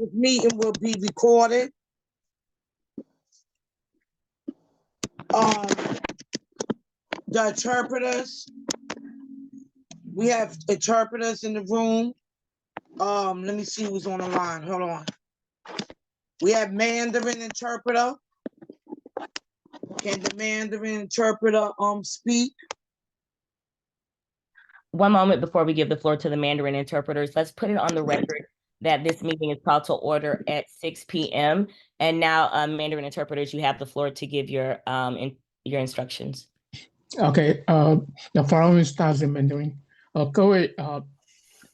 This meeting will be recorded. The interpreters, we have interpreters in the room. Let me see who's on the line. Hold on. We have Mandarin interpreter. Can the Mandarin interpreter speak? One moment before we give the floor to the Mandarin interpreters, let's put it on the record that this meeting is called to order at 6 p.m. And now, Mandarin interpreters, you have the floor to give your instructions. Okay, the following starts in Mandarin. 各位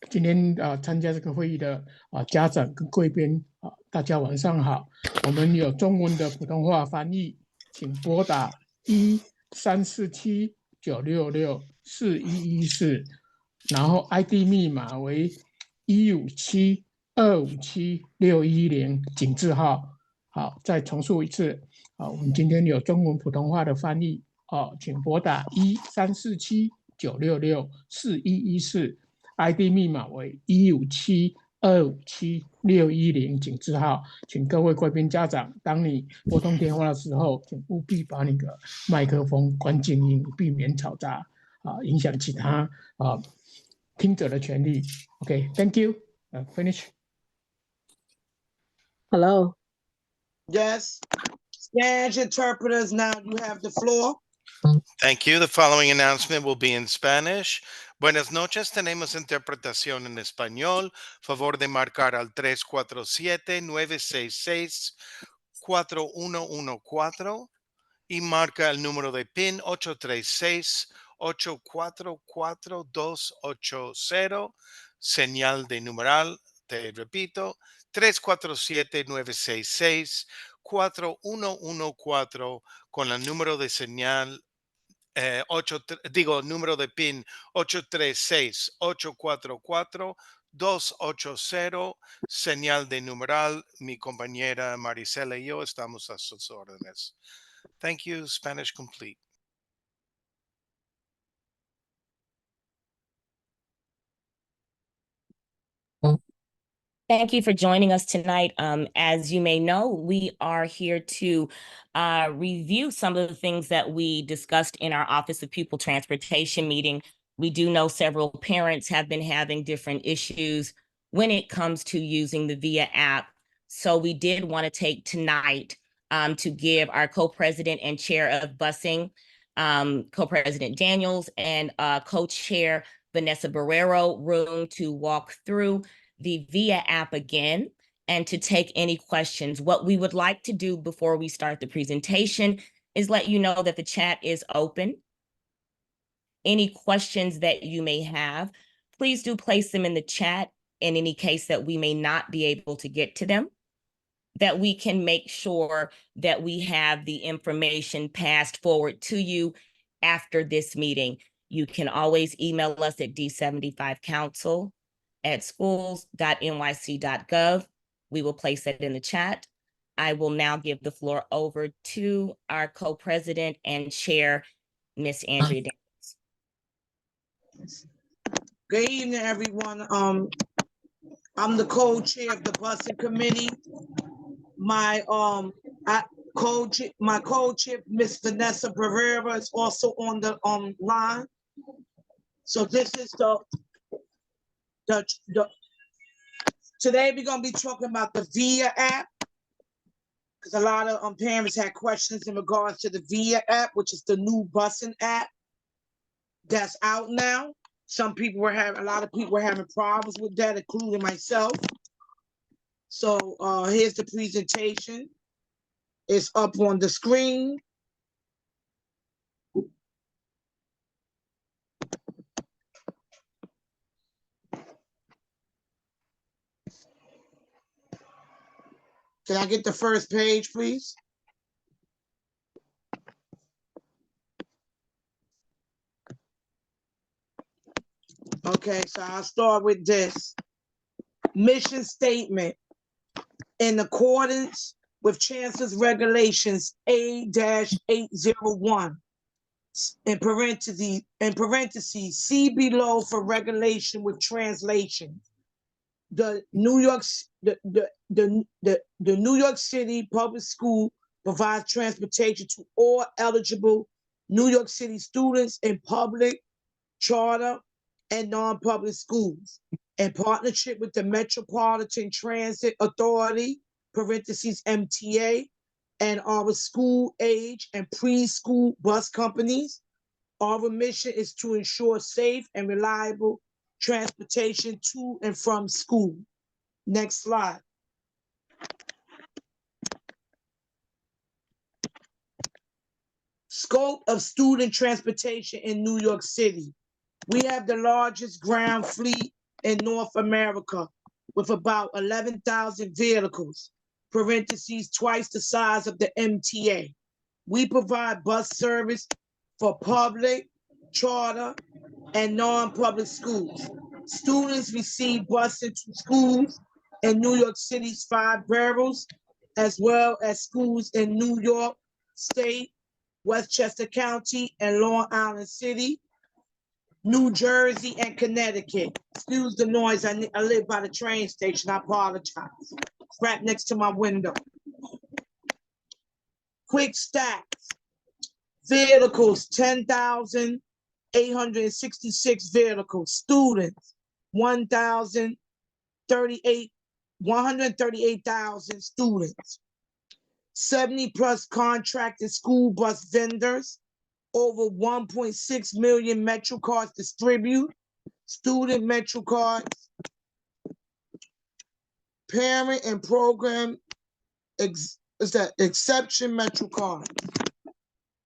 今天参加这个会议的家长跟贵宾大家晚上好。我们有中文的普通话翻译，请拨打1347-966-4114，然后 ID 密码为157-257-610，井字号。好，再重述一次。我们今天有中文普通话的翻译。请拨打1347-966-4114 ，ID 密码为157-257-610，井字号。请各位贵宾家长，当你拨通电话的时候，请务必把你的麦克风关静音，避免吵杂影响其他听者的权利。OK，Thank you. Finish. Hello. Yes. Spanish interpreters, now you have the floor. Thank you. The following announcement will be in Spanish. Buenas noches. Tenemos interpretación en español. Favor de marcar al 347-966-4114 y marca el número de PIN 836-844-280. Señal de numeral, te repito, 347-966-4114 con el número de señal número de PIN 836-844-280, señal de numeral. Mi compañera Maricela y yo estamos a sus órdenes. Thank you. Spanish complete. Thank you for joining us tonight. As you may know, we are here to review some of the things that we discussed in our Office of Pupil Transportation meeting. We do know several parents have been having different issues when it comes to using the VIA app. So we did want to take tonight to give our co-president and chair of busing, co-president Daniels, and co-chair Vanessa Barrero room to walk through the VIA app again and to take any questions. What we would like to do before we start the presentation is let you know that the chat is open. Any questions that you may have, please do place them in the chat in any case that we may not be able to get to them, that we can make sure that we have the information passed forward to you after this meeting. You can always email us at d75council@schools.nyc.gov. We will place it in the chat. I will now give the floor over to our co-president and chair, Miss Andrea Daniels. Good evening, everyone. I'm the co-chair of the busing committee. My co-chair, Miss Vanessa Barrera, is also on the line. So this is today we're gonna be talking about the VIA app, because a lot of parents had questions in regards to the VIA app, which is the new busing app that's out now. A lot of people were having problems with that, including myself. So here's the presentation. It's up on the screen. Can I get the first page, please? Okay, so I'll start with this. Mission statement. In accordance with Chancellor's Regulations A-801, in parentheses, see below for regulation with translation. the New York City Public School provides transportation to all eligible New York City students in public, charter, and non-public schools in partnership with the Metropolitan Transit Authority, parentheses MTA, and our school age and preschool bus companies. Our mission is to ensure safe and reliable transportation to and from school. Next slide. Scope of student transportation in New York City. We have the largest ground fleet in North America with about 11,000 vehicles, parentheses, twice the size of the MTA. We provide bus service for public, charter, and non-public schools. Students receive buses to schools in New York City's 5 boroughs, as well as schools in New York State, Westchester County, and Long Island City, New Jersey, and Connecticut. Excuse the noise, I live by the train station, I apologize. It's right next to my window. Quick stats. Vehicles, 10,866 vehicles. Students, 138,000 students. 70 plus contracted school bus vendors. Over 1.6 million MetroCards distribute. Student MetroCards. Parent and program exception MetroCard.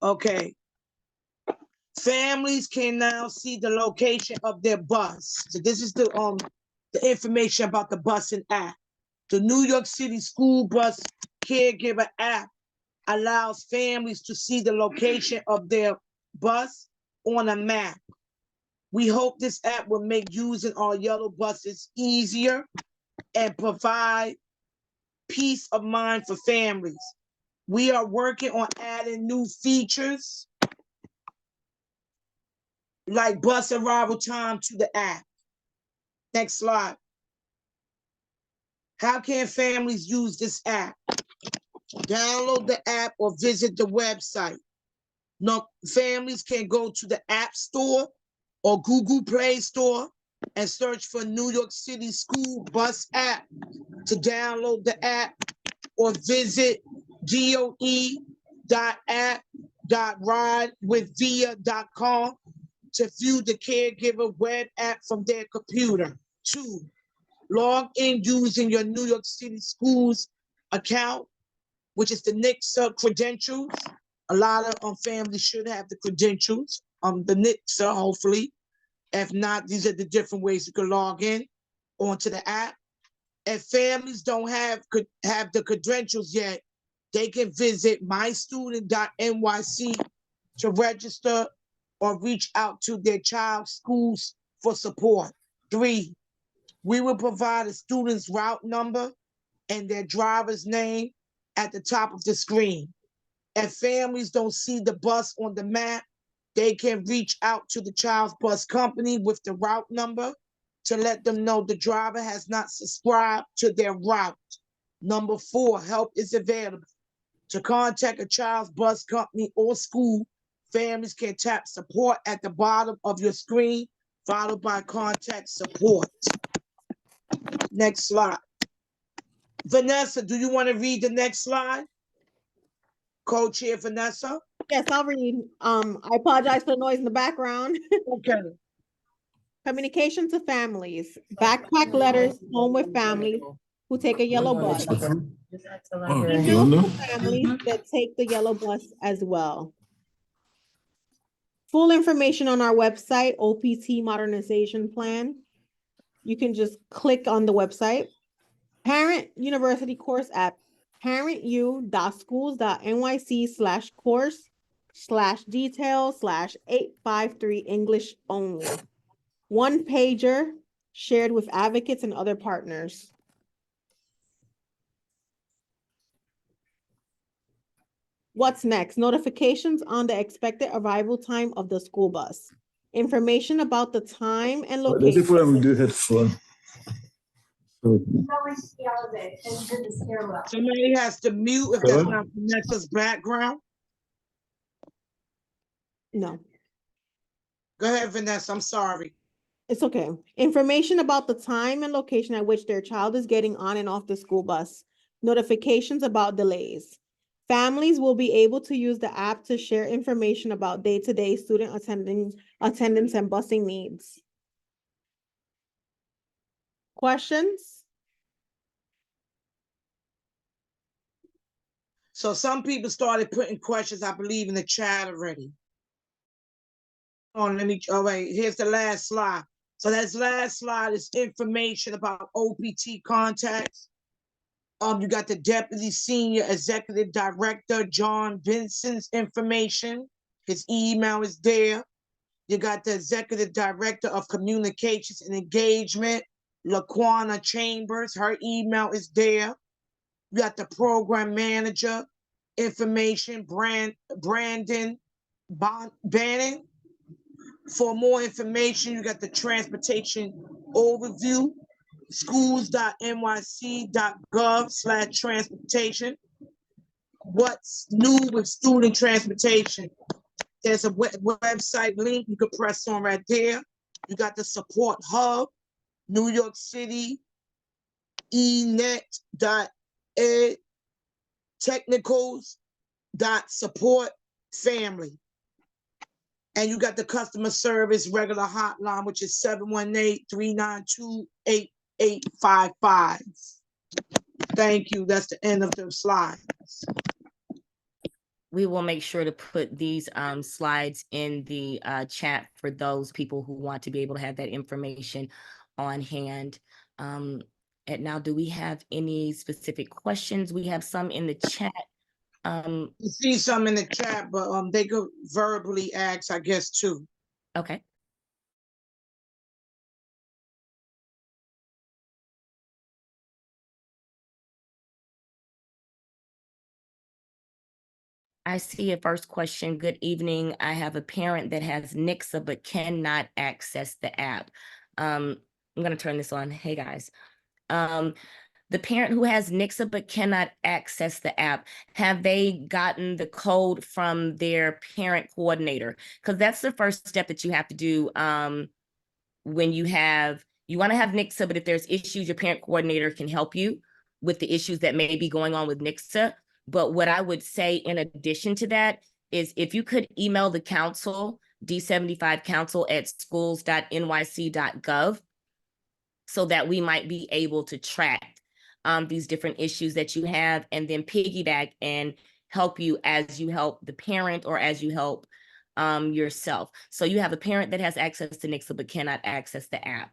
Okay. Families can now see the location of their bus. So this is the information about the busing app. The New York City School Bus Caregiver app allows families to see the location of their bus on a map. We hope this app will make using our yellow buses easier and provide peace of mind for families. We are working on adding new features like bus arrival time to the app. Next slide. How can families use this app? Download the app or visit the website. No, families can go to the App Store or Google Play Store and search for New York City School Bus app to download the app, or visit doe.app.ridewithvia.com to view the caregiver web app from their computer. 2, log in using your New York City Schools account, which is the NYCSA credentials. A lot of families should have the credentials, the NYCSA, hopefully. If not, these are the different ways you can log in onto the app. If families don't have the credentials yet, they can visit mystudent.nyc to register or reach out to their child's schools for support. 3, we will provide a student's route number and their driver's name at the top of the screen. If families don't see the bus on the map, they can reach out to the child's bus company with the route number to let them know the driver has not subscribed to their route. Number 4, help is available. To contact a child's bus company or school, families can tap support at the bottom of your screen, followed by contact support. Next slide. Vanessa, do you want to read the next slide? Co-chair Vanessa? Yes, I'll read. I apologize for the noise in the background. Okay. Communication to families. Backpack letters home with families who take a yellow bus. Emails to families that take the yellow bus as well. Full information on our website, OPT Modernization Plan. You can just click on the website. Parent University Course app, parentu.schools.nyc/course/detail/853 English only. 1 pager shared with advocates and other partners. What's next? Notifications on the expected arrival time of the school bus. Information about the time and location. Somebody has to mute if that's not Vanessa's background. No, Go ahead, Vanessa, I'm sorry. it's okay. Information about the time and location at which their child is getting on and off the school bus. Notifications about delays. Families will be able to use the app to share information about day-to-day student attendance and busing needs. Questions? So some people started putting questions, I believe, in the chat already. All right, here's the last slide. So that last slide is information about OPT contacts. You got the Deputy Senior Executive Director, John Vincent's information. His email is there. You got the Executive Director of Communications and Engagement, Laquana Chambers. Her email is there. You got the Program Manager information, Brandon Bannon. For more information, you got the Transportation Overview, schools.nyc.gov/transportation. What's new with student transportation? There's a website link you could press on right there. You got the support hub, New York City, enet.ed, technicals.support family. And you got the customer service regular hotline, which is 718-392-8855. Thank you. That's the end of the slides. We will make sure to put these slides in the chat for those people who want to be able to have that information on hand. And now, do we have any specific questions? We have some in the chat. You see some in the chat, but they could verbally ask, I guess, too. Okay. I see a first question. Good evening. I have a parent that has NICSA but cannot access the app. I'm going to turn this on. Hey, guys. The parent who has NICSA but cannot access the app, have they gotten the code from their parent coordinator? Because that's the first step that you have to do when you want to have NICSA, but if there's issues, your parent coordinator can help you with the issues that may be going on with NICSA. But what I would say in addition to that is if you could email the council, d75council@schools.nyc.gov, so that we might be able to track these different issues that you have, and then piggyback and help you as you help the parent or as you help yourself. So you have a parent that has access to NICSA but cannot access the app.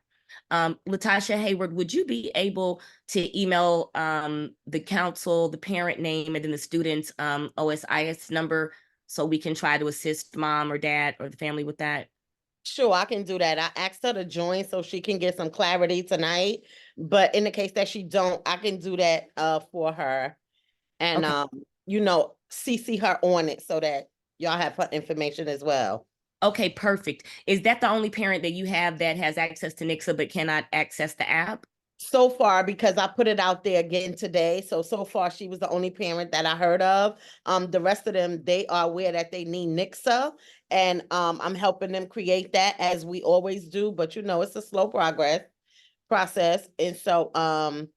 Latasha Hayward, would you be able to email the council, the parent name, and then the student's OSIS number so we can try to assist mom or dad or the family with that? Sure, I can do that. I asked her to join so she can get some clarity tonight. But in the case that she don't, I can do that for her. And Okay. CC her on it so that y'all have her information as well. Okay, perfect. Is that the only parent that you have that has access to NICSA but cannot access the app? So far, because I put it out there again today. So far, she was the only parent that I heard of. The rest of them, they are aware that they need NICSA. And I'm helping them create that as we always do. But it's a slow process. And so,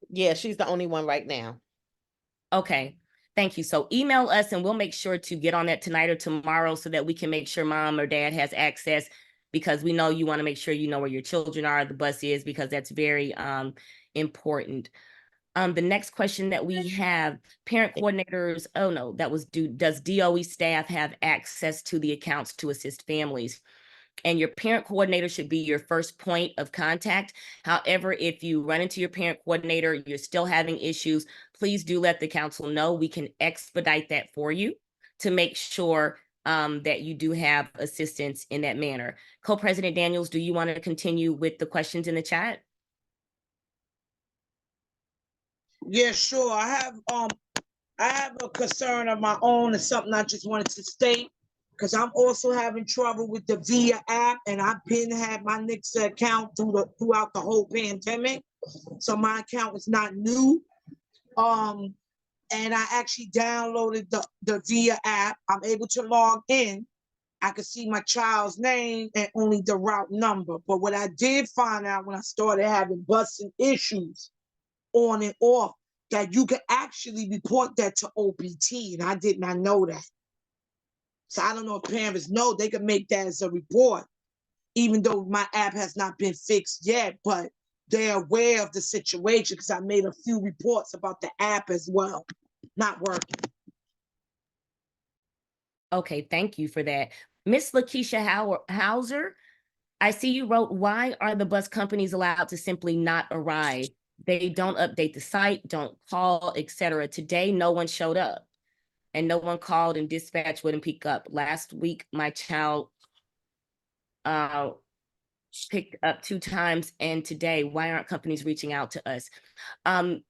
yeah, she's the only one right now. Okay, thank you. So email us and we'll make sure to get on that tonight or tomorrow so that we can make sure mom or dad has access, because we know you want to make sure you know where your children are, the bus is, because that's very important. The next question that we have, parent coordinators, oh no, that was does DOE staff have access to the accounts to assist families? And your parent coordinator should be your first point of contact. However, if you run into your parent coordinator, you're still having issues, please do let the council know. We can expedite that for you to make sure that you do have assistance in that manner. Co-President Daniels, do you want to continue with the questions in the chat? Yeah, sure. I have a concern of my own and something I just wanted to state, because I'm also having trouble with the VIA app, and I've been had my NICSA account throughout the whole pandemic. So my account is not new. And I actually downloaded the VIA app. I'm able to log in. I could see my child's name and only the route number. But what I did find out when I started having busing issues on and off, that you could actually report that to OPT, and I did not know that. So I don't know if parents know they can make that as a report, even though my app has not been fixed yet, but they're aware of the situation because I made a few reports about the app as well, not working. Okay, thank you for that. Miss Lakeisha Hauser, I see you wrote, why are the bus companies allowed to simply not arrive? They don't update the site, don't call, etc. Today, no one showed up and no one called and dispatch wouldn't pick up. Last week, my child picked up 2 times, and today, why aren't companies reaching out to us?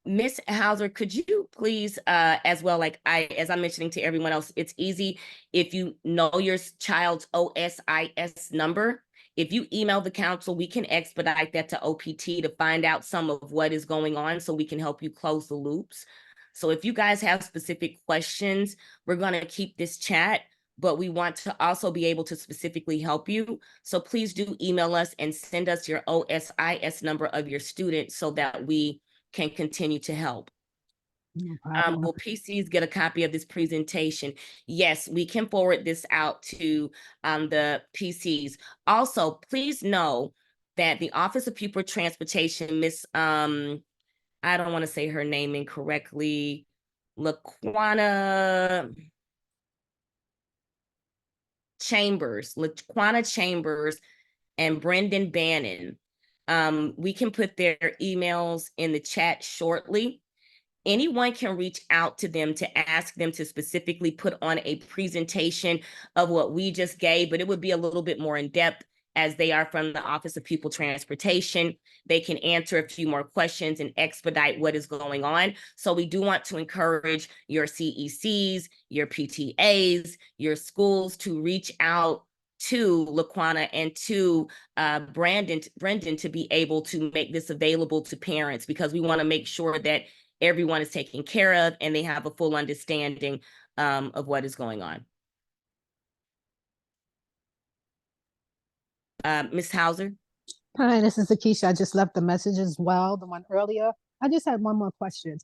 Miss Hauser, could you please, as well, like as I'm mentioning to everyone else, it's easy if you know your child's OSIS number. If you email the council, we can expedite that to OPT to find out some of what is going on so we can help you close the loops. So if you guys have specific questions, we're going to keep this chat, but we want to also be able to specifically help you. So please do email us and send us your OSIS number of your student so that we can continue to help. Will PCs get a copy of this presentation? Yes, we can forward this out to the PCs. Also, please know that the Office of Pupil Transportation, Miss, I don't want to say her name incorrectly, LaQuana Chambers, and Brendan Bannon. We can put their emails in the chat shortly. Anyone can reach out to them to ask them to specifically put on a presentation of what we just gave, but it would be a little bit more in depth as they are from the Office of Pupil Transportation. They can answer a few more questions and expedite what is going on. So we do want to encourage your CECs, your PTAs, your schools to reach out to LaQuana and to Brendan to be able to make this available to parents, because we want to make sure that everyone is taken care of and they have a full understanding of what is going on. Ms. Hauser? Hi, this is Akeisha. I just left the message as well, the one earlier. I just had one more question.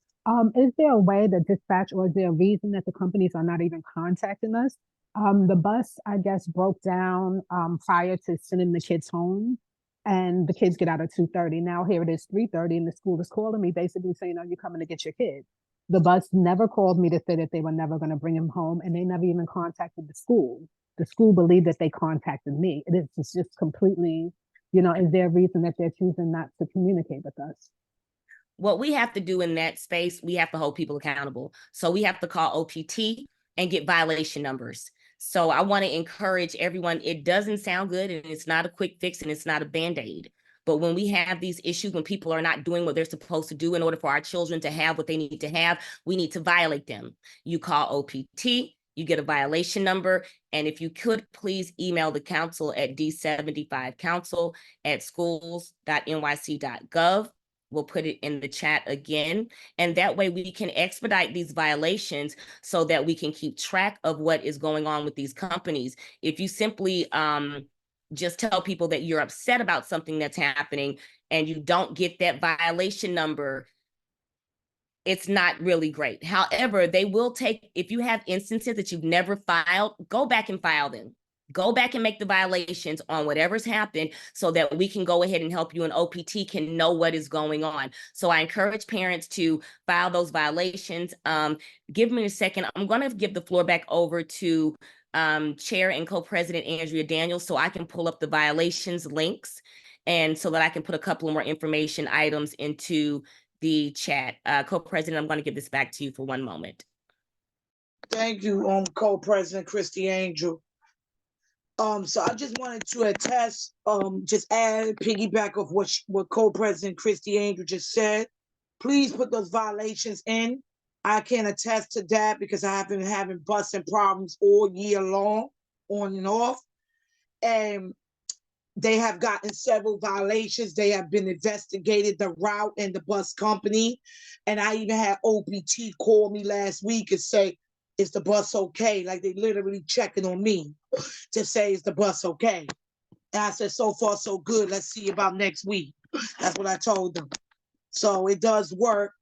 Is there a way that dispatch, or is there a reason that the companies are not even contacting us? The bus, I guess, broke down prior to sending the kids home, and the kids get out at 2:30. Now here it is 3:30, and the school is calling me basically saying, "Are you coming to get your kid?" The bus never called me to say that they were never going to bring him home, and they never even contacted the school. The school believed that they contacted me. It's just completely, is there a reason that they're choosing not to communicate with us? What we have to do in that space, we have to hold people accountable. So we have to call OPT and get violation numbers. So I want to encourage everyone. It doesn't sound good, and it's not a quick fix, and it's not a Band-Aid. But when we have these issues, when people are not doing what they're supposed to do in order for our children to have what they need to have, we need to violate them. You call OPT, you get a violation number. And if you could please email the council at d75council@schools.nyc.gov. We'll put it in the chat again. And that way we can expedite these violations so that we can keep track of what is going on with these companies. If you simply just tell people that you're upset about something that's happening and you don't get that violation number, it's not really great. However, they will take, if you have instances that you've never filed, go back and file them. Go back and make the violations on whatever's happened so that we can go ahead and help you, and OPT can know what is going on. So I encourage parents to file those violations. Give me a second. I'm going to give the floor back over to Chair and Co-President Andrea Daniels so I can pull up the violations links, and so that I can put a couple of more information items into the chat. Co-President, I'm going to give this back to you for one moment. Thank you, Co-President Christy Angel. So I just wanted to attest, just add, piggyback of what Co-President Christy Angel just said. Please put those violations in. I can attest to that because I have been having busing problems all year long, on and off. And They have gotten several violations. They have been investigated, the route and the bus company. And I even had OPT call me last week and say, is the bus okay? Like they literally checking on me to say, is the bus okay? And I said, so far, so good. Let's see about next week. That's what I told them. So it does work,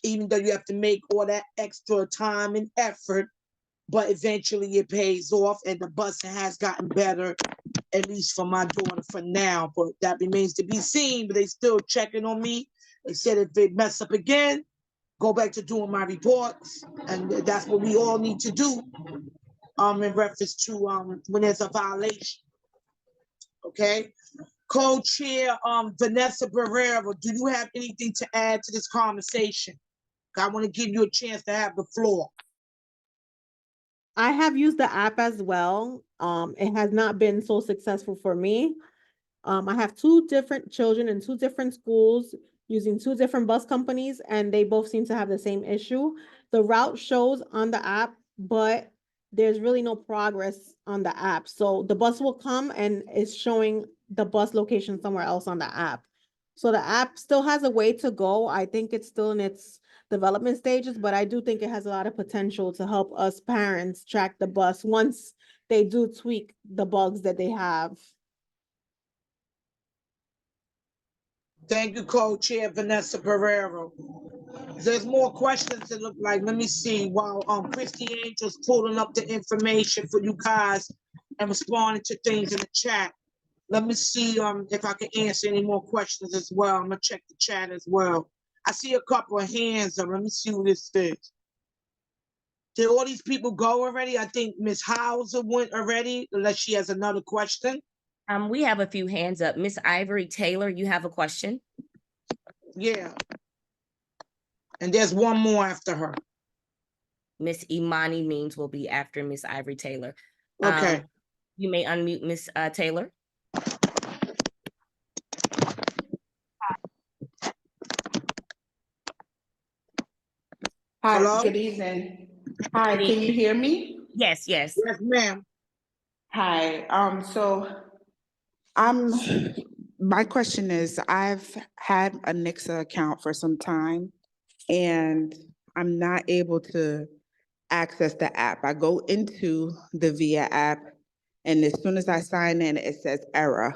even though you have to make all that extra time and effort, but eventually it pays off and the busing has gotten better, at least for my daughter for now, but that remains to be seen, but they still checking on me. They said if they mess up again, go back to doing my reports, and that's what we all need to do in reference to when there's a violation. Okay? Co-chair Vanessa Barrera, do you have anything to add to this conversation? I want to give you a chance to have the floor. I have used the app as well. It has not been so successful for me. I have 2 different children in 2 different schools using 2 different bus companies, and they both seem to have the same issue. The route shows on the app, but there's really no progress on the app. So the bus will come and it's showing the bus location somewhere else on the app. So the app still has a way to go. I think it's still in its development stages, but I do think it has a lot of potential to help us parents track the bus once they do tweak the bugs that they have. Thank you, co-chair Vanessa Barrero. There's more questions that look like. Let me see. While Christy Angel's pulling up the information for you guys and responding to things in the chat. Let me see if I can answer any more questions as well. I'm gonna check the chat as well. I see a couple of hands up. Let me see who this is. Did all these people go already? I think Miss Hauser went already, unless she has another question. We have a few hands up. Miss Ivory Taylor, you have a question? Yeah. And there's one more after her. Miss Imani Means will be after Miss Ivory Taylor. Okay. You may unmute Miss Taylor. Hi, Hello? good evening. Hi, Good can you hear me? Yes, yes. Yes, ma'am. Hi, my question is, I've had a Nixa account for some time and I'm not able to access the app. I go into the VIA app and as soon as I sign in, it says error.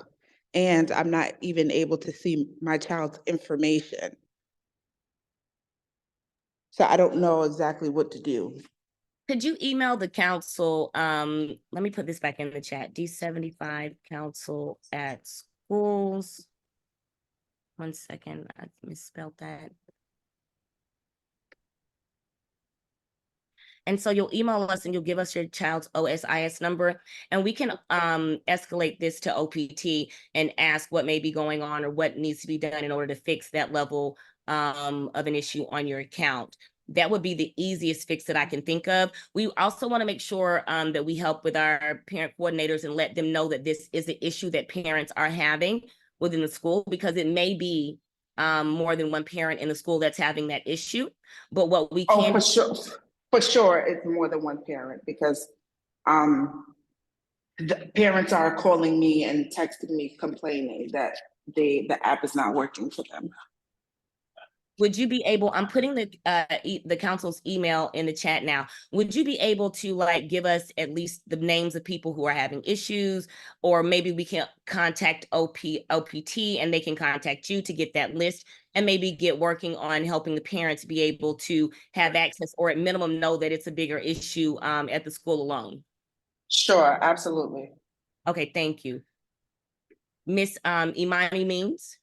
And I'm not even able to see my child's information. So I don't know exactly what to do. Could you email the council? Let me put this back in the chat. D75 council at schools. 1 second, I misspelled that. And so you'll email us and you'll give us your child's OSIS number, and we can escalate this to OPT and ask what may be going on or what needs to be done in order to fix that level of an issue on your account. That would be the easiest fix that I can think of. We also want to make sure that we help with our parent coordinators and let them know that this is an issue that parents are having within the school, because it may be more than one parent in the school that's having that issue. But what we can— for sure. For sure, it's more than one parent because the parents are calling me and texting me complaining that the app is not working for them. Would you be able— I'm putting the council's email in the chat now. Would you be able to like give us at least the names of people who are having issues, or maybe we can contact OPT and they can contact you to get that list and maybe get working on helping the parents be able to have access, or at minimum know that it's a bigger issue at the school alone? Sure, absolutely. Okay, thank you. Miss Imani Means.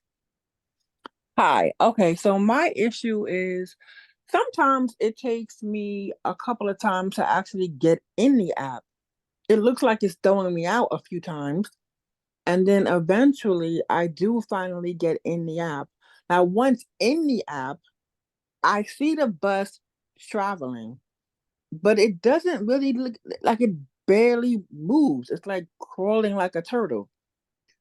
Hi. Okay, so my issue is sometimes it takes me a couple of times to actually get in the app. It looks like it's throwing me out a few times. And then eventually I do finally get in the app. Now, once in the app, I see the bus traveling, but it doesn't really look like— it barely moves. It's like crawling like a turtle.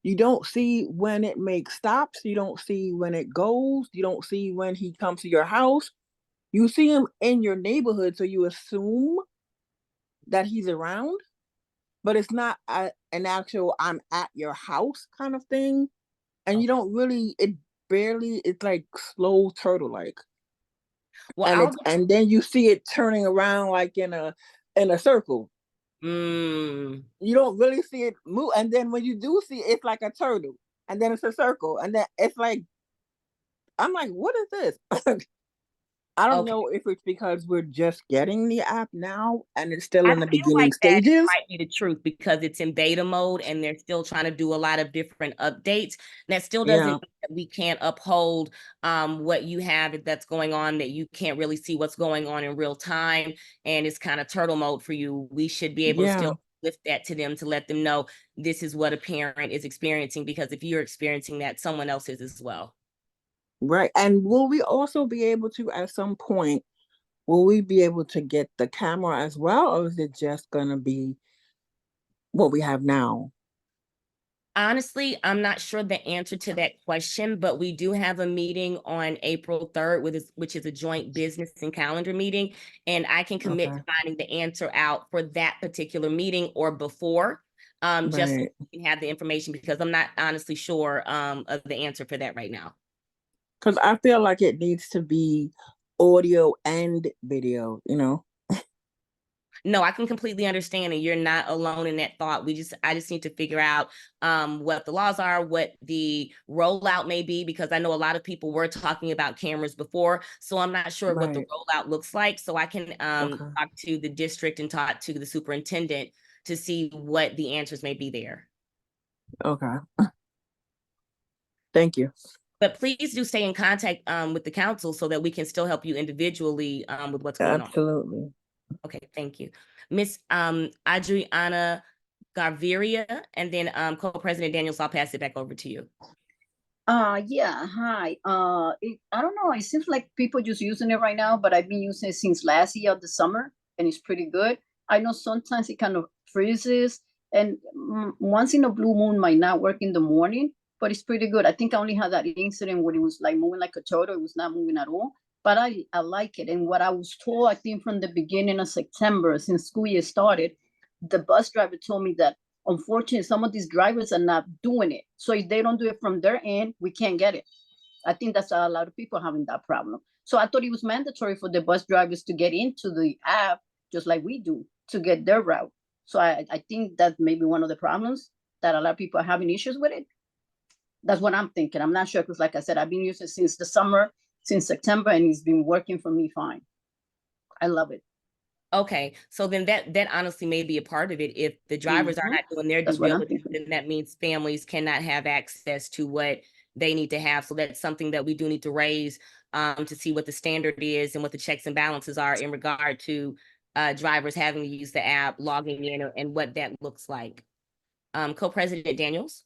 You don't see when it makes stops. You don't see when it goes. You don't see when he comes to your house. You see him in your neighborhood, so you assume that he's around, but it's not an actual I'm at your house kind of thing. And you don't really, it's like slow turtle like. Well, And then you see it turning around like in a circle. Mm. You don't really see it move. And then when you do see it, it's like a turtle. And then it's a circle. And then it's like, I'm like, what is this? I don't know if it's because we're just getting the app now and it's still in the beginning stages. That might be the truth because it's in beta mode and they're still trying to do a lot of different updates. And that still doesn't mean that we can't uphold what you have that's going on, that you can't really see what's going on in real time. And it's kind of turtle mode for you. We should be able to still lift that to them to let them know this is what a parent is experiencing, because if you're experiencing that, someone else is as well. Right. And will we also be able to, at some point, will we be able to get the camera as well? Or is it just going to be what we have now? Honestly, I'm not sure the answer to that question, but we do have a meeting on April 3rd, which is a joint business and calendar meeting. And I can commit to finding the answer out for that particular meeting or before, just so we can have the information, because I'm not honestly sure of the answer for that right now. Because I feel like it needs to be audio and video, you know? No, I can completely understand, and you're not alone in that thought. I just need to figure out what the laws are, what the rollout may be, because I know a lot of people were talking about cameras before, so I'm not sure what the rollout looks like. So I can talk to the district and talk to the superintendent to see what the answers may be there. Okay. Thank you. But please do stay in contact with the council so that we can still help you individually with what's going on. Absolutely. Okay, thank you. Miss Adriana Gaviria, and then Co-President Daniels, I'll pass it back over to you. Yeah, hi. I don't know, it seems like people just using it right now, but I've been using it since last year of the summer, and it's pretty good. I know sometimes it kind of freezes, and once in a blue moon might not work in the morning, but it's pretty good. I think I only had that incident where it was like moving like a turtle. It was not moving at all, but I like it. And what I was told, I think from the beginning of September, since school year started, the bus driver told me that unfortunately, some of these drivers are not doing it. So if they don't do it from their end, we can't get it. I think that's a lot of people having that problem. So I thought it was mandatory for the bus drivers to get into the app, just like we do, to get their route. So I think that may be one of the problems, that a lot of people are having issues with it. That's what I'm thinking. I'm not sure, because like I said, I've been using it since the summer, since September, and it's been working for me fine. I love it. Okay, so then that honestly may be a part of it. If the drivers are not doing their due diligence, then that means families cannot have access to what they need to have. So that's something that we do need to raise to see what the standard is and what the checks and balances are in regard to drivers having to use the app, logging in, and what that looks like. Co-President Daniels.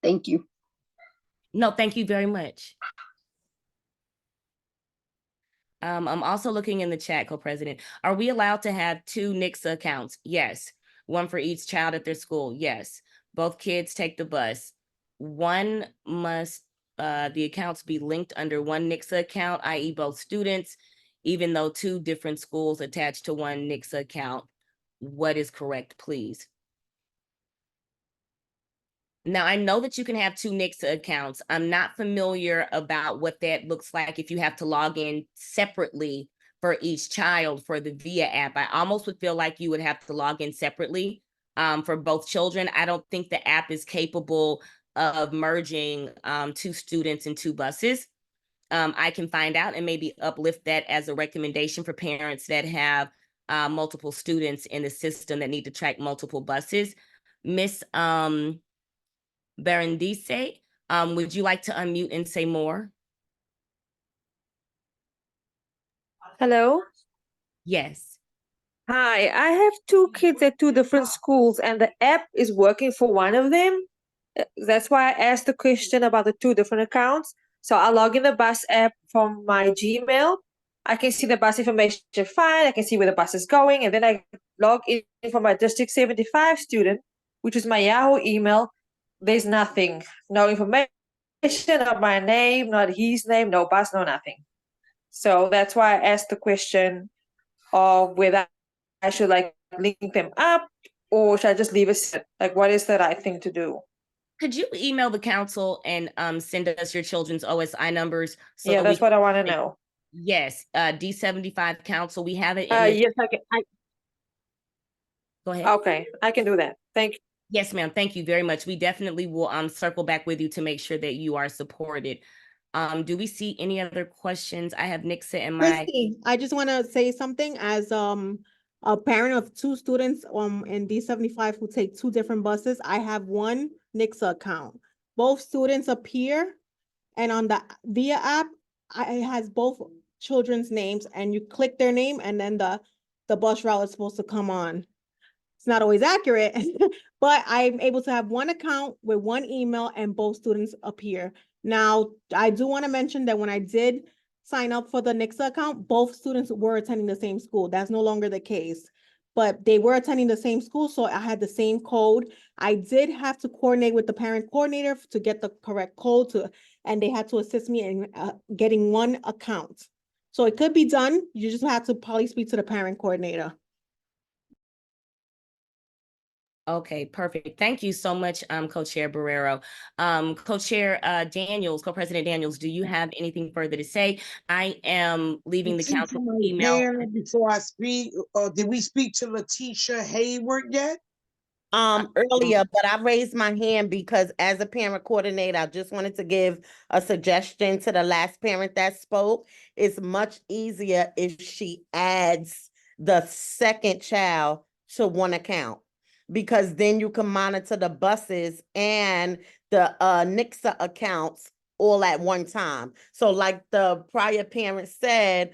Thank you. No, thank you very much. I'm also looking in the chat, Co-President. Are we allowed to have 2 NICSA accounts? Yes. One for each child at their school? Yes. Both kids take the bus. One must, the accounts be linked under one NICSA account, i.e. both students, even though 2 different schools attached to one NICSA account. What is correct, please? Now, I know that you can have 2 NICSA accounts. I'm not familiar about what that looks like if you have to log in separately for each child for the VIA app. I almost would feel like you would have to log in separately for both children. I don't think the app is capable of merging 2 students and 2 buses. I can find out and maybe uplift that as a recommendation for parents that have multiple students in the system that need to track multiple buses. Miss Berenice, would you like to unmute and say more? Hello? Yes. Hi, I have 2 kids at 2 different schools and the app is working for one of them. That's why I asked the question about the 2 different accounts. So I log in the bus app from my Gmail. I can see the bus information fine. I can see where the bus is going. And then I log in for my District 75 student, which is my Yahoo email. There's nothing, no information, not my name, not his name, no bus, no nothing. So that's why I asked the question of whether I should like link them up, or should I just leave it set? Like, what is the right thing to do? Could you email the council and send us your children's OSI numbers? So Yeah, we that's what I want to can- know. Yes, D75 council, we have it in the, Yes, I can. go ahead. Okay, I can do that. Thank you. Yes, ma'am. Thank you very much. We definitely will circle back with you to make sure that you are supported. Do we see any other questions? I have Nixa and my, Christy, I just want to say something as a parent of two students in D75 who take two different buses. I have one Nixa account. Both students appear, and on the VIA app, it has both children's names, and you click their name, and then the bus route is supposed to come on. It's not always accurate, but I'm able to have one account with one email and both students appear. Now, I do want to mention that when I did sign up for the Nixa account, both students were attending the same school. That's no longer the case, but they were attending the same school, so I had the same code. I did have to coordinate with the parent coordinator to get the correct code and they had to assist me in getting one account. So it could be done. You just have to probably speak to the parent coordinator. okay, perfect. Thank you so much, Co-Chair Barrero. Co-Chair Daniels, Co-President Daniels, do you have anything further to say? I am leaving the council email. Before I speak, did we speak to Letitia Hayward yet? Earlier, but I raised my hand because as a parent coordinator, I just wanted to give a suggestion to the last parent that spoke. It's much easier if she adds the second child to one account, because then you can monitor the buses and the Nixa accounts all at one time. So like the prior parent said,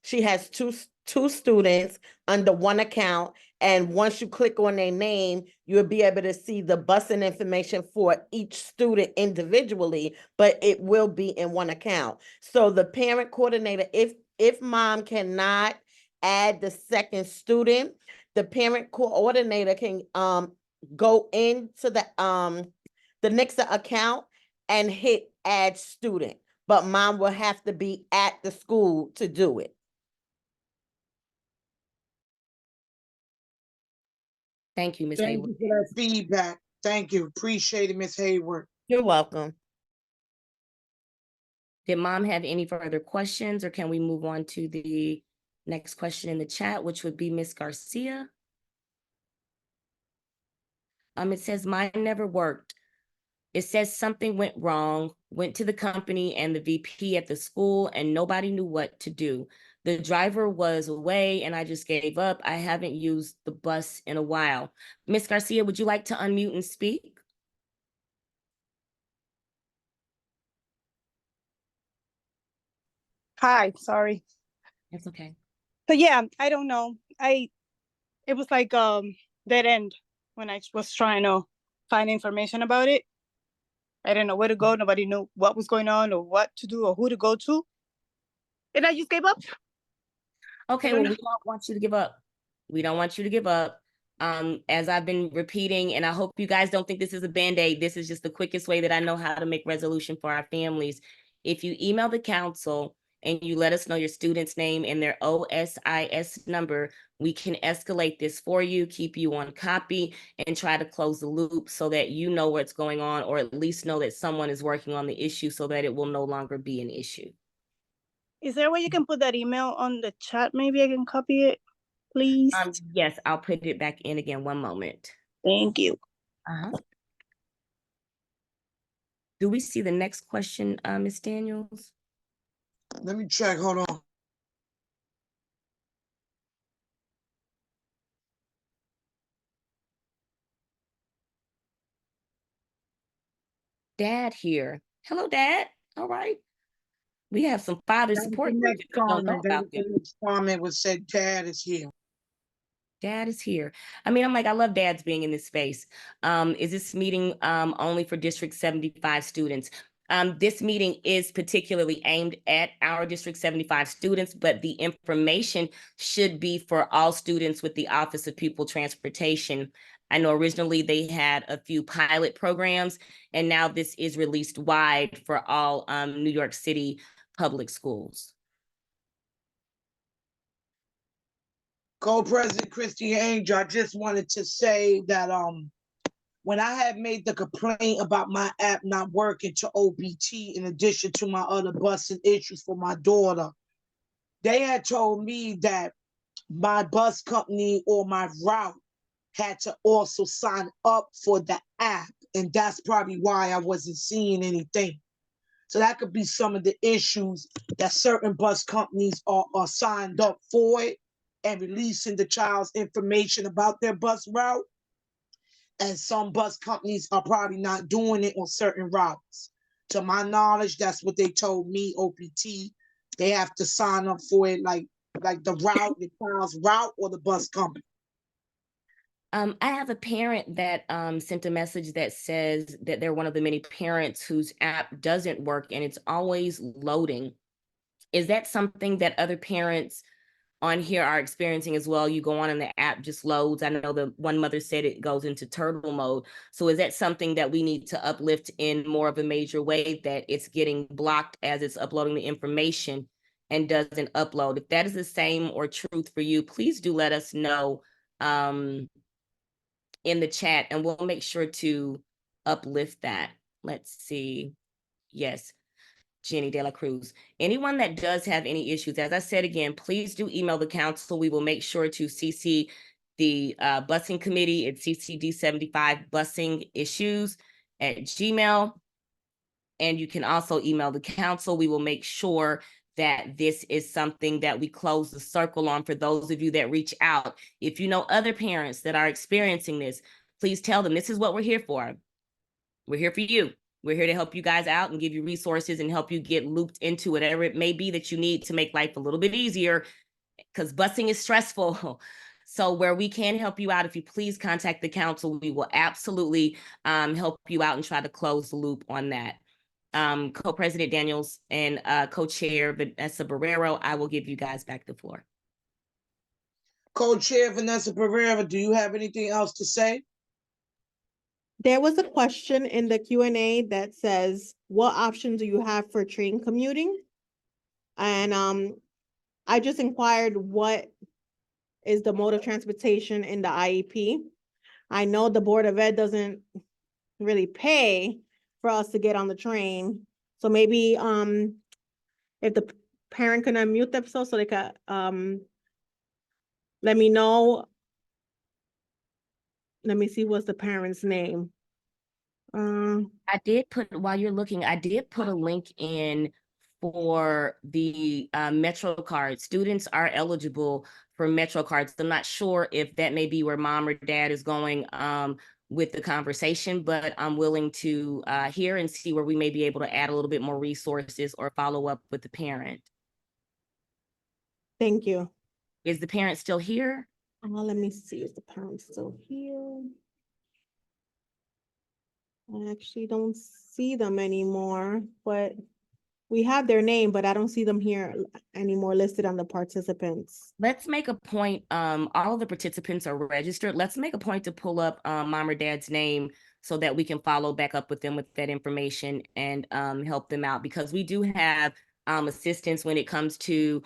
she has two students under one account. And once you click on their name, you'll be able to see the busing information for each student individually, but it will be in one account. So the parent coordinator, if mom cannot add the second student, the parent coordinator can go into the Nixa account and hit add student, but mom will have to be at the school to do it. Thank you, Ms. Thank Hayward. you for that feedback. Thank you. Appreciate it, Ms. Hayward. You're welcome. Did mom have any further questions, or can we move on to the next question in the chat, which would be Ms. Garcia? It says mine never worked. It says something went wrong, went to the company and the VP at the school, and nobody knew what to do. The driver was away and I just gave up. I haven't used the bus in a while. Ms. Garcia, would you like to unmute and speak? Hi, sorry. That's okay. So yeah, I don't know. It was like dead end when I was trying to find information about it. I didn't know where to go. Nobody knew what was going on or what to do or who to go to. And I just gave up. Okay, well, we don't want you to give up. We don't want you to give up. As I've been repeating, and I hope you guys don't think this is a Band-Aid, this is just the quickest way that I know how to make resolution for our families. If you email the council and you let us know your student's name and their OSIS number, we can escalate this for you, keep you on copy, and try to close the loop so that you know what's going on, or at least know that someone is working on the issue so that it will no longer be an issue. Is there a way you can put that email on the chat? Maybe I can copy it, please. Yes, I'll put it back in again. One moment. Thank you. Do we see the next question, Ms. Daniels? Let me check. Hold on. Dad here. Hello, Dad. All right. We have some father support groups that we don't know about them. The next comment was said, Dad is here. Dad is here. I mean, I'm like, I love dads being in this space. Is this meeting only for District 75 students? This meeting is particularly aimed at our District 75 students, but the information should be for all students with the Office of Pupil Transportation. I know originally they had a few pilot programs, and now this is released wide for all New York City public schools. Co-President Christy Angel, I just wanted to say that when I had made the complaint about my app not working to OBT, in addition to my other busing issues for my daughter, they had told me that my bus company or my route had to also sign up for the app. And that's probably why I wasn't seeing anything. So that could be some of the issues that certain bus companies are signed up for it and releasing the child's information about their bus route. And some bus companies are probably not doing it on certain routes. To my knowledge, that's what they told me, OPT. They have to sign up for it like the route, the child's route, or the bus company. I have a parent that sent a message that says that they're one of the many parents whose app doesn't work and it's always loading. Is that something that other parents on here are experiencing as well? You go on and the app just loads. I know the one mother said it goes into turtle mode. So is that something that we need to uplift in more of a major way, that it's getting blocked as it's uploading the information and doesn't upload? If that is the same or truth for you, please do let us know in the chat and we'll make sure to uplift that. Let's see. Yes. Jenny De La Cruz. Anyone that does have any issues, as I said again, please do email the council. We will make sure to CC the busing committee at CCD75 busing issues at Gmail. And you can also email the council. We will make sure that this is something that we close the circle on for those of you that reach out. If you know other parents that are experiencing this, please tell them this is what we're here for. We're here for you. We're here to help you guys out and give you resources and help you get looped into whatever it may be that you need to make life a little bit easier, because busing is stressful. So where we can help you out, if you please contact the council, we will absolutely help you out and try to close the loop on that. Co-President Daniels and Co-Chair Vanessa Barrero, I will give you guys back the floor. Co-Chair Vanessa Barrero, do you have anything else to say? There was a question in the Q&A that says, what option do you have for train commuting? And I just inquired what is the mode of transportation in the IEP. I know the Board of Ed doesn't really pay for us to get on the train. So maybe if the parent can unmute themselves so they can let me know. Let me see what's the parent's name. I did put, while you're looking, I did put a link in for the Metro card. Students are eligible for Metro cards. I'm not sure if that may be where mom or dad is going with the conversation, but I'm willing to hear and see where we may be able to add a little bit more resources or follow up with the parent. Thank you. Is the parent still here? Let me see, is the parent still here? I actually don't see them anymore, but we have their name, but I don't see them here anymore listed on the participants. Let's make a point, all of the participants are registered. Let's make a point to pull up mom or dad's name so that we can follow back up with them with that information and help them out, because we do have assistance when it comes to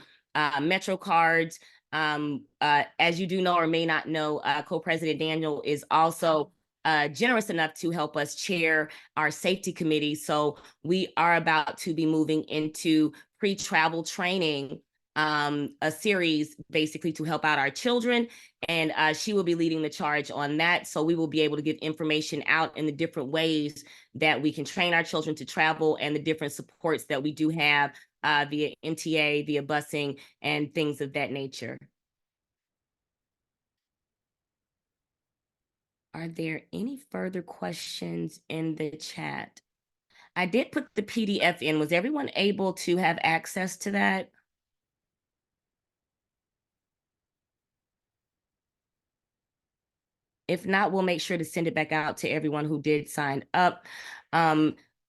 Metro cards. As you do know or may not know, Co-President Daniel is also generous enough to help us chair our safety committee. So we are about to be moving into pre-travel training, a series basically to help out our children. And she will be leading the charge on that. So we will be able to give information out in the different ways that we can train our children to travel and the different supports that we do have via MTA, via busing, and things of that nature. Are there any further questions in the chat? I did put the PDF in. Was everyone able to have access to that? If not, we'll make sure to send it back out to everyone who did sign up.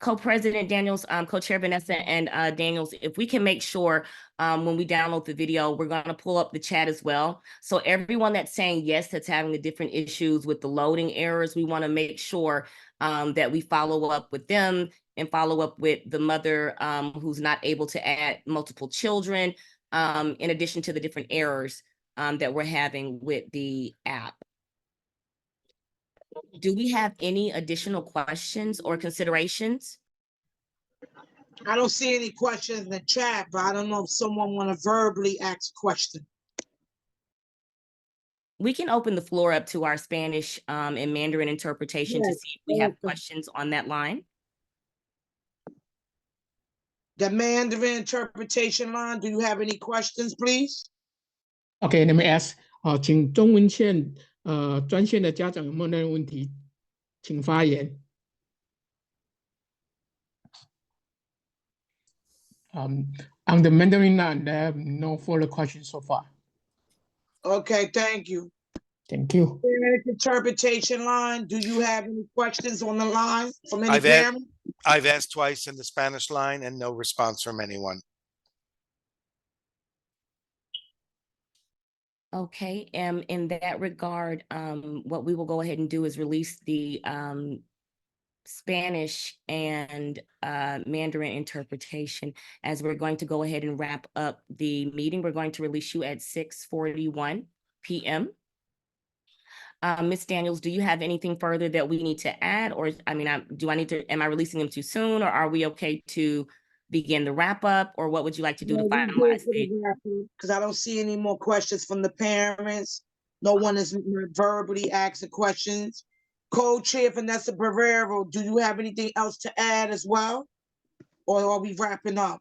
Co-President Daniels, Co-Chair Vanessa and Daniels, if we can make sure when we download the video, we're going to pull up the chat as well. So everyone that's saying yes, that's having the different issues with the loading errors, we want to make sure that we follow up with them and follow up with the mother who's not able to add multiple children, in addition to the different errors that we're having with the app. Do we have any additional questions or considerations? I don't see any questions in the chat, but I don't know if someone want to verbally ask a question. We can open the floor up to our Spanish and Mandarin interpretation to Yes, see if we have open. questions on that line. The Mandarin interpretation line, do you have any questions, please? OK, let me ask，请中文线专线的家长有没有任何问题，请发言。On the Mandarin line, there have no further questions so far. Okay, thank you. Thank you. Spanish interpretation line, do you have any questions on the line from any I've had- parent? I've asked twice in the Spanish line and no response from anyone. Okay, in that regard, what we will go ahead and do is release the Spanish and Mandarin interpretation. As we're going to go ahead and wrap up the meeting, we're going to release you at 6:41 p.m. Ms. Daniels, do you have anything further that we need to add? Or, I mean, am I releasing them too soon, or are we okay to begin the wrap up? Or what would you like to do to finalize it? Because I don't see any more questions from the parents. No one is verbally asking questions. Co-chair Vanessa Barrero, do you have anything else to add as well? Or are we wrapping up?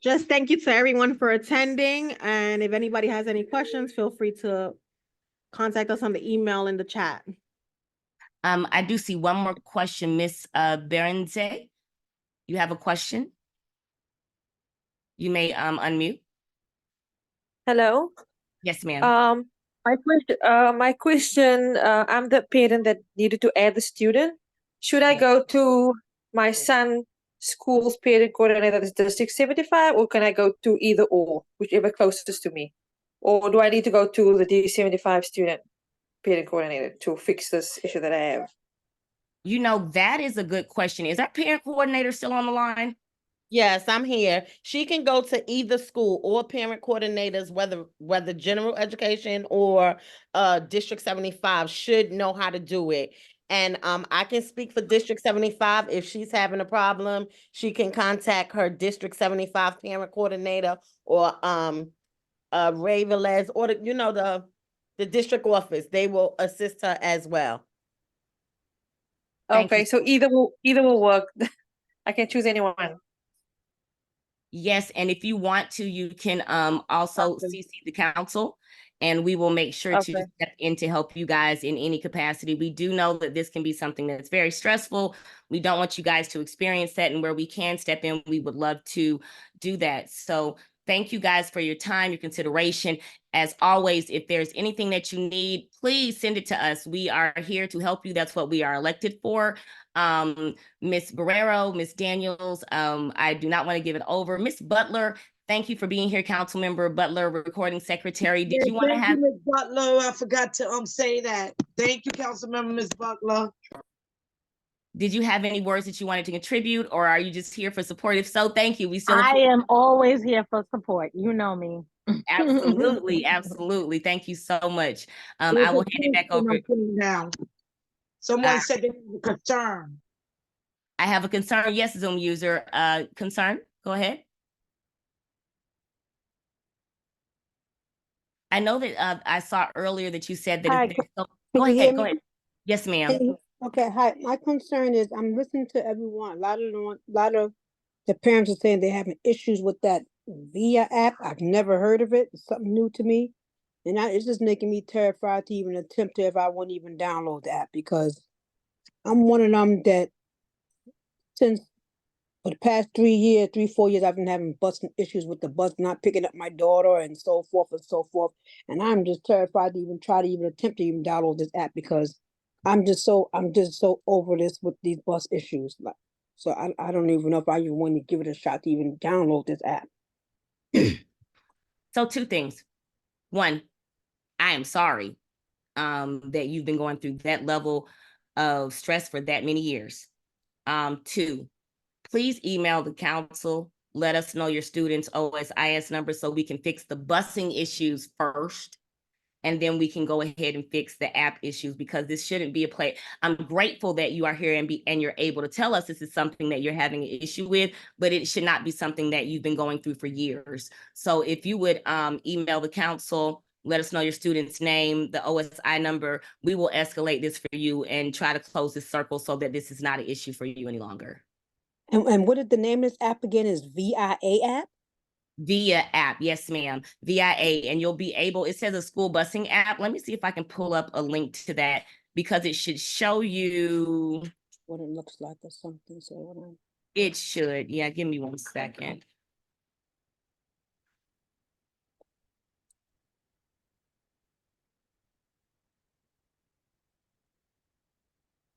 Just thank you to everyone for attending. And if anybody has any questions, feel free to contact us on the email in the chat. I do see one more question, Miss Berenze. You have a question? You may unmute. Hello. Yes, ma'am. My question, I'm the parent that needed to add the student. Should I go to my son's school's parent coordinator, that is District 75, or can I go to either or, whichever closest to me? Or do I need to go to the D75 student parent coordinator to fix this issue that I have? You know, that is a good question. Is our parent coordinator still on the line? Yes, I'm here. She can go to either school or parent coordinators, whether general education or District 75 should know how to do it. And I can speak for District 75. If she's having a problem, she can contact her District 75 parent coordinator or Ray Velez or the district office. They will assist her as well. Okay, so either will work. I can choose anyone. Yes, and if you want to, you can also CC the council, and we will make sure to step in to help you guys in any capacity. We do know that this can be something that's very stressful. We don't want you guys to experience that, and where we can step in, we would love to do that. So thank you guys for your time, your consideration. As always, if there's anything that you need, please send it to us. We are here to help you. That's what we are elected for. Ms. Barrero, Ms. Daniels, I do not want to give it over. Ms. Butler, thank you for being here, Councilmember Butler, recording secretary. Did you want to have? Ms. Butler, I forgot to say that. Thank you, Councilmember Ms. Butler. Did you have any words that you wanted to contribute, or are you just here for support? If so, thank you. I am always here for support. You know me. Absolutely, absolutely. Thank you so much. I will hand it back over. Now, someone said they have a concern. I have a concern. Yes, Zoom user. Concern. Go ahead. I know that I saw earlier that you said that. Hi, Go ahead. Go ahead. Yes, ma'am. Okay, hi. My concern is I'm listening to everyone. A lot of the parents are saying they're having issues with that VIA app. I've never heard of it. It's something new to me. And it's just making me terrified to even attempt to, if I wouldn't even download the app, because I'm one of them that since for the past 4 years, I've been having busting issues with the bus not picking up my daughter and so forth and so forth. And I'm just terrified to even try to even attempt to even download this app, because I'm just so over this with these bus issues. So I don't even know if I even want to give it a shot to even download this app. So two things. One, I am sorry that you've been going through that level of stress for that many years. Two, please email the council let us know your student's OSIS number so we can fix the busing issues first. And then we can go ahead and fix the app issues, because this shouldn't be a play. I'm grateful that you are here and you're able to tell us this is something that you're having an issue with, but it should not be something that you've been going through for years. So if you would email the council, let us know your student's name, the OSI number, we will escalate this for you and try to close this circle so that this is not an issue for you any longer. And what is the name of this app again? Is VIA app? VIA app, yes, ma'am. VIA, and you'll be able, it says a school busing app. Let me see if I can pull up a link to that, because it should show you What it looks like or something, so hold on. it should. Yeah, give me 1 second.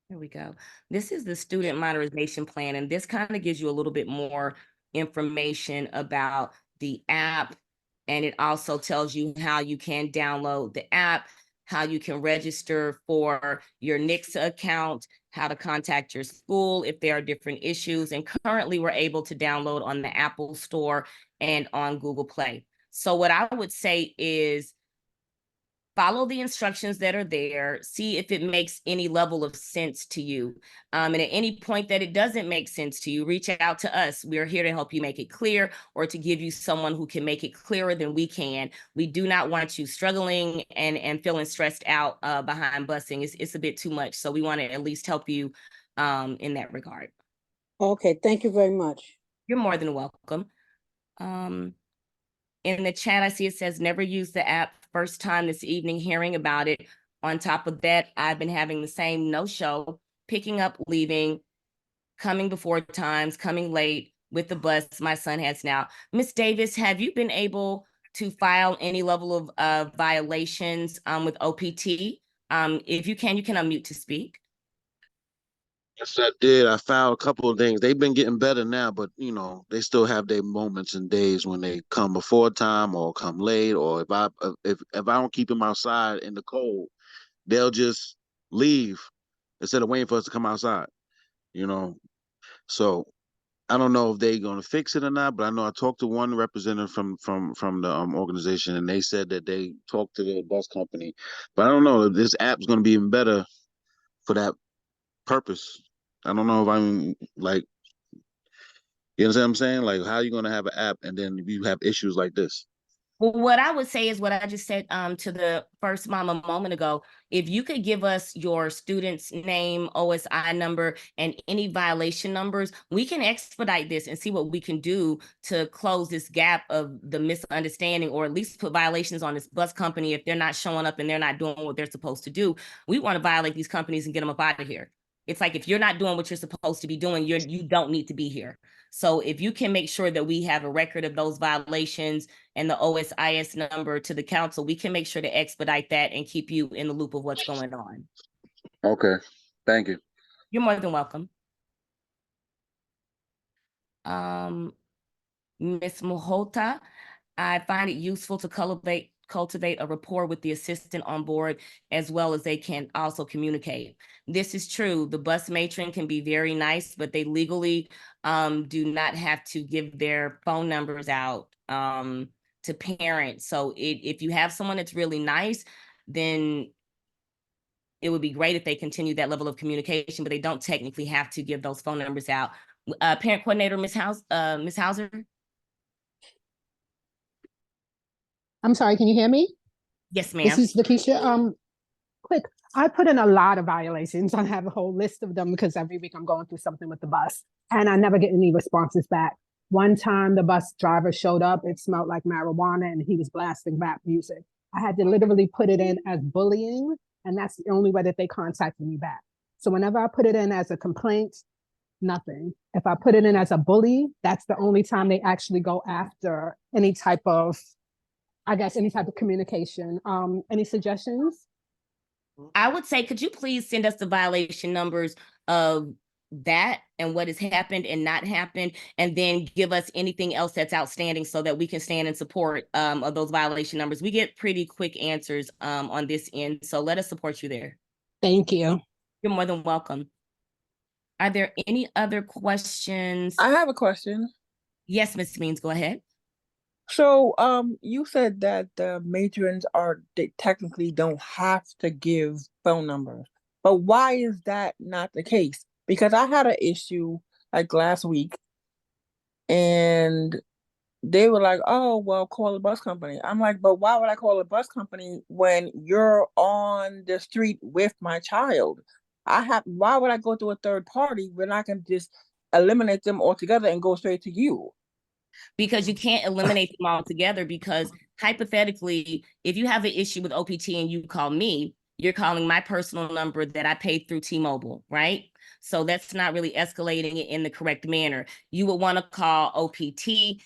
Here we go. This is the student modernization plan, and this kind of gives you a little bit more information about the app. And it also tells you how you can download the app, how you can register for your NICSA account, how to contact your school if there are different issues. And currently we're able to download on the Apple Store and on Google Play. So what I would say is follow the instructions that are there, see if it makes any level of sense to you. And at any point that it doesn't make sense to you, reach out to us. We're here to help you make it clear, or to give you someone who can make it clearer than we can. We do not want you struggling and feeling stressed out behind busing. It's a bit too much. So we want to at least help you in that regard. Okay, thank you very much. You're more than welcome. In the chat, I see it says never use the app. First time this evening hearing about it. On top of that, I've been having the same no-show, picking up, leaving, coming before times, coming late with the bus my son has now. Ms. Davis, have you been able to file any level of violations with OPT? If you can unmute to speak. Yes, I did. I filed a couple of things. They've been getting better now, but you know, they still have their moments and days when they come before time or come late, or if I don't keep them outside in the cold, they'll just leave instead of waiting for us to come outside. You know, so I don't know if they're gonna fix it or not, but I know I talked to one representative from the organization, and they said that they talked to the bus company, but I don't know if this app's gonna be even better for that purpose. I don't know if I'm like, you know what I'm saying? Like, how are you going to have an app and then you have issues like this? Well, what I would say is what I just said to the first mom a moment ago. If you could give us your student's name, OSI number, and any violation numbers, we can expedite this and see what we can do to close this gap of the misunderstanding, or at least put violations on this bus company if they're not showing up and they're not doing what they're supposed to do. We want to violate these companies and get them up out of here. It's like, if you're not doing what you're supposed to be doing, you don't need to be here. So if you can make sure that we have a record of those violations and the OSIS number to the council, we can make sure to expedite that and keep you in the loop of what's going on. Okay, thank you. You're more than welcome. Ms. Mohota, I find it useful to cultivate a rapport with the assistant on board, as well as they can also communicate. This is true. The bus matron can be very nice, but they legally do not have to give their phone numbers out to parents. So if you have someone that's really nice, then it would be great if they continue that level of communication, but they don't technically have to give those phone numbers out. Parent coordinator, Ms. Hauser. I'm sorry, can you hear me? Yes, ma'am. This is Lakeisha. Quick, I put in a lot of violations. I have a whole list of them because every week I'm going through something with the bus and I never get any responses back. One time the bus driver showed up, it smelled like marijuana and he was blasting rap music. I had to literally put it in as bullying, and that's the only way that they contacted me back. So whenever I put it in as a complaint, nothing. If I put it in as a bully, that's the only time they actually go after any type of, I guess, any type of communication. Any suggestions? I would say, could you please send us the violation numbers of that and what has happened and not happened, and then give us anything else that's outstanding so that we can stand in support of those violation numbers. We get pretty quick answers on this end, so let us support you there. Thank you. You're more than welcome. Are there any other questions? I have a question. Yes, Ms. Means, go ahead. So, you said that the matrons they technically don't have to give phone numbers, but why is that not the case? Because I had an issue like last week, and they were like, "Oh, well, call a bus company." I'm like, "But why would I call a bus company when you're on the street with my child? Why would I go to a third party when I can just eliminate them altogether and go straight to you?" Because you can't eliminate them all together, because hypothetically, if you have an issue with OPT and you call me, you're calling my personal number that I paid through T-Mobile, right? So that's not really escalating it in the correct manner. You would want to call OPT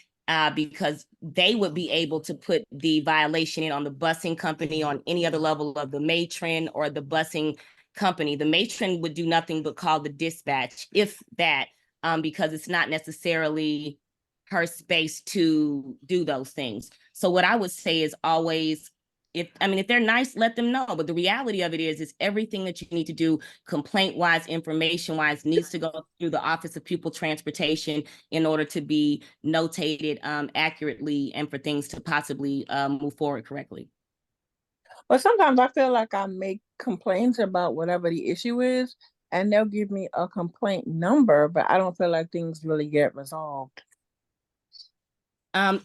because they would be able to put the violation in on the busing company, on any other level of the matron or the busing company. The matron would do nothing but call the dispatch, if that, because it's not necessarily her space to do those things. So what I would say is always, if they're nice, let them know. But the reality of it is everything that you need to do complaint-wise, information-wise, needs to go through the Office of Pupil Transportation in order to be notated accurately and for things to possibly move forward correctly. But sometimes I feel like I make complaints about whatever the issue is, and they'll give me a complaint number, but I don't feel like things really get resolved.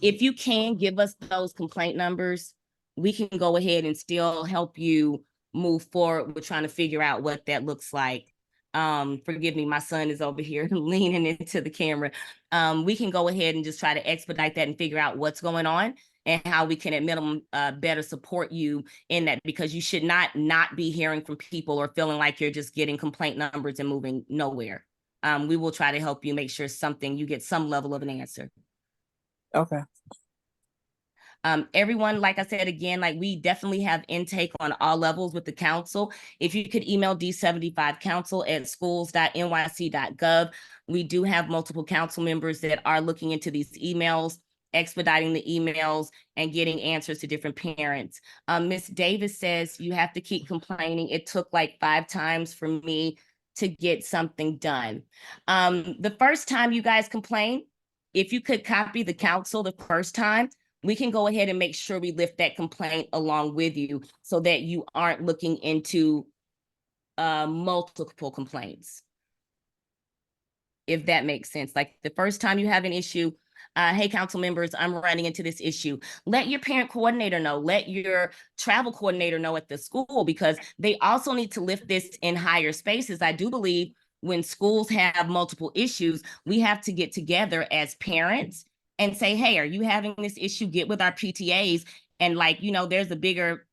If you can give us those complaint numbers, we can go ahead and still help you move forward with trying to figure out what that looks like. Forgive me, my son is over here leaning into the camera. We can go ahead and just try to expedite that and figure out what's going on and how we can at minimum better support you in that, because you should not be hearing from people or feeling like you're just getting complaint numbers and moving nowhere. We will try to help you make sure you get some level of an answer. Okay. Everyone, like I said, again, like we definitely have intake on all levels with the council. If you could email d75council@schools.nyc.gov. We do have multiple council members that are looking into these emails, expediting the emails and getting answers to different parents. Ms. Davis says you have to keep complaining. It took like 5 times for me to get something done. The first time you guys complained, if you could copy the council the first time, we can go ahead and make sure we lift that complaint along with you so that you aren't looking into multiple complaints. If that makes sense. Like the first time you have an issue, hey, council members, I'm running into this issue. Let your parent coordinator know, let your travel coordinator know at the school, because they also need to lift this in higher spaces. I do believe when schools have multiple issues, we have to get together as parents and say, hey, are you having this issue? Get with our PTAs. And like, there's a bigger,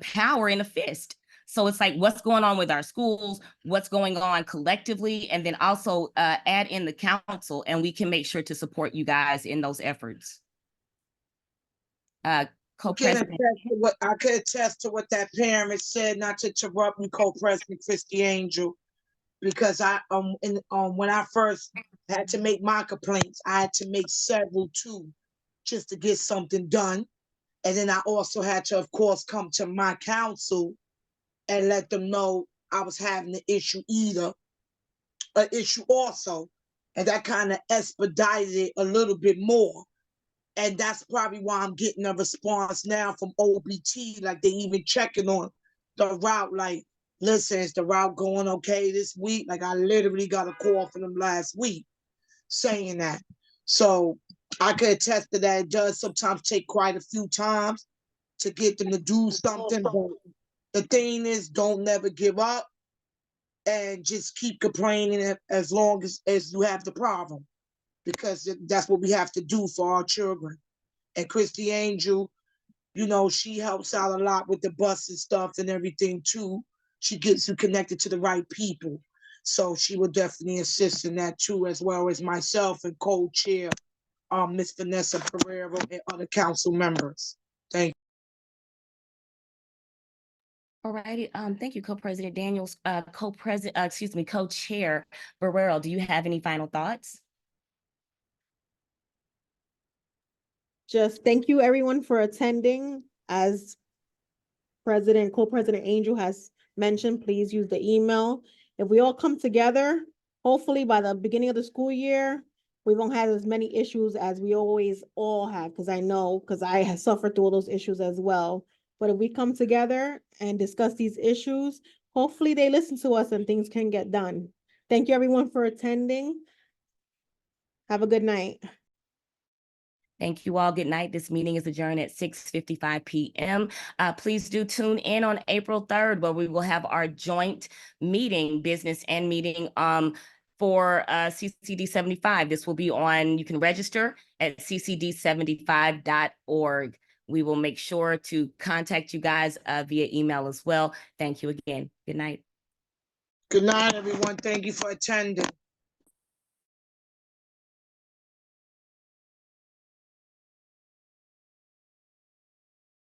power in a fist. So it's like, what's going on with our schools, what's going on collectively, and then also add in the council, and we can make sure to support you guys in those efforts. Co-president. I could attest to what that parent said, not to interrupt you, Co-President Christy Angel, because when I first had to make my complaints, I had to make several too, just to get something done. And then I also had to, of course, come to my council and let them know I was having an issue also. And that kind of expedited it a little bit more. And that's probably why I'm getting a response now from OPT, like they even checking on the route, like, listen, is the route going okay this week? Like I literally got a call from them last week saying that. So I could attest to that. It does sometimes take quite a few times to get them to do something. But the thing is, don't never give up and just keep complaining as long as you have the problem, because that's what we have to do for our children. And Christy Angel, she helps out a lot with the bus and stuff and everything too. She gets you connected to the right people. So she will definitely assist in that too, as well as myself and co-chair, Ms. Vanessa Pereira and other council members. Thank you. All righty. Thank you, Co-President Daniels. Co-Chair Barrero, do you have any final thoughts? Just thank you everyone for attending. As Co-President Angel has mentioned, please use the email. If we all come together, hopefully by the beginning of the school year, we won't have as many issues as we always all have, because I know, because I have suffered through all those issues as well. But if we come together and discuss these issues, hopefully they listen to us and things can get done. Thank you everyone for attending. Have a good night. Thank you all. Good night. This meeting is adjourned at 6:55 p.m. Please do tune in on April 3rd, where we will have our joint meeting, business and meeting for CCD 75. This will be on, you can register at ccd75.org. We will make sure to contact you guys via email as well. Thank you again. Good night. Good night, everyone. Thank you for attending.